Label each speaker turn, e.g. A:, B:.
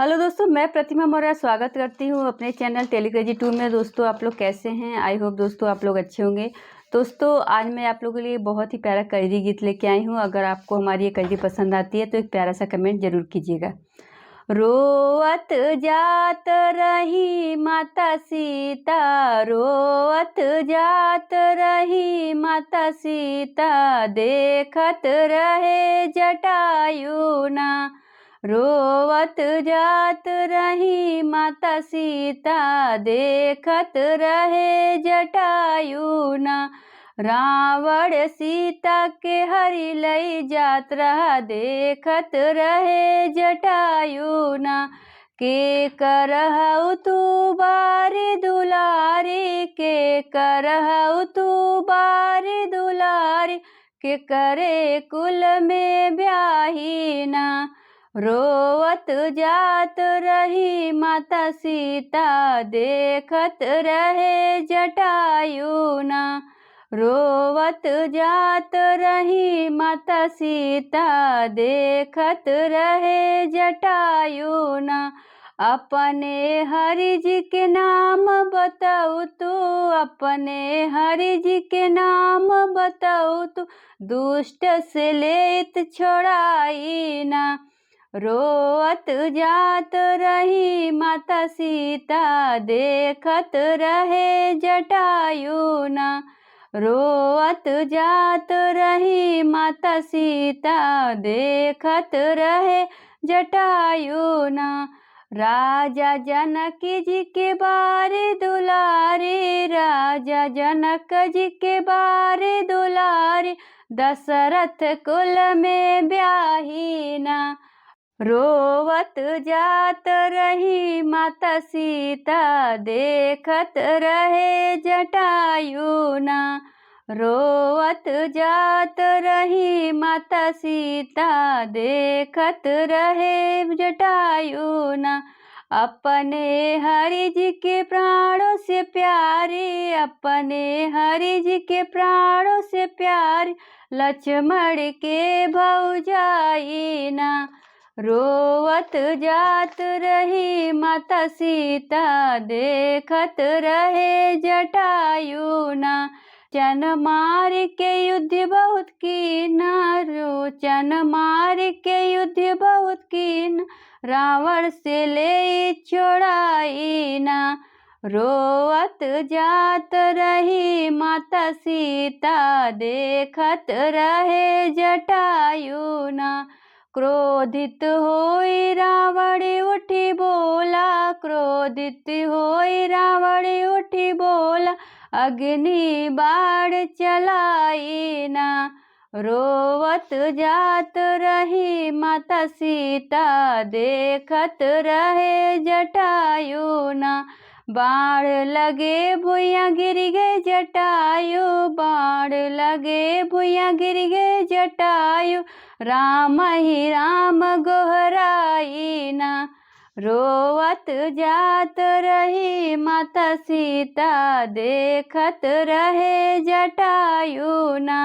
A: Hello दोस्तों, मैं प्रतिमा मौर्य स्वागत करती हूँ अपने चैनल टेलीक्रेजी 2 में। दोस्तों आप लोग कैसे हैं? आई होप दोस्तों आप लोग अच्छे होंगे। दोस्तों आज मैं आप लोगों के लिए बहुत ही प्यारा कजरी गीत लेके आई हूँ। अगर आपको हमारी ये कजरी पसंद आती है तो एक प्यारा सा कमेंट जरूर कीजिएगा। रोअत जात रही माता सीता, रोअत जात रही माता सीता, देखत रहे जटायु ना। रोवत जात रही माता सीता, देखत रहे जटायु ना। रावण सीता के हरि लई जात रहा, देखत रहे जटायु ना। के करहु तू बारी दुलारी, के करहु तू बारी दुलारी, के करे कुल में ब्याही ना। रोवत जात रही माता सीता, देखत रहे जटायु ना। रोवत जात रही माता सीता, देखत रहे जटायु ना। अपने हरि जी के नाम बताऊ तू, अपने हरि जी के नाम बताऊ तू, दुष्ट से लेत छोड़ाई ना। रोअत जात रही माता सीता, देखत रहे जटायु ना। रोअत जात रही माता सीता, देखत रहे जटायु ना। राजा जनक जी के बारे दुलारे, राजा जनक जी के बारे दुलारे, दशरथ कुल में ब्याही ना। रोवत जात रही माता सीता, देखत रहे जटायु ना। रोवत जात रही माता सीता, देखत रहे जटायु ना। अपने हरि जी के प्राणों से प्यारे, अपने हरि जी के प्राणों से प्यारे, लक्ष्मण के भौजाई ना। रोवत जात रही माता सीता, देखत रहे जटायु ना। चन मार के युद्ध बहुत कीना, चन मार के युद्ध बहुत कीना, रावण से ले छोड़ाई ना। रोवत जात रही माता सीता, देखत रहे जटायु ना। क्रोधित होई रावण उठी बोला, क्रोधित होई रावण उठी बोला, अग्नि बाण चलाई ना। रोवत जात रही माता सीता, देखत रहे जटायु ना। बाण लगे भुइयां गिर गए जटायु, बाण लगे भुइयां गिर गए जटायु, राम ही राम गोहराई ना। रोवत जात रही माता सीता, देखत रहे जटायु ना।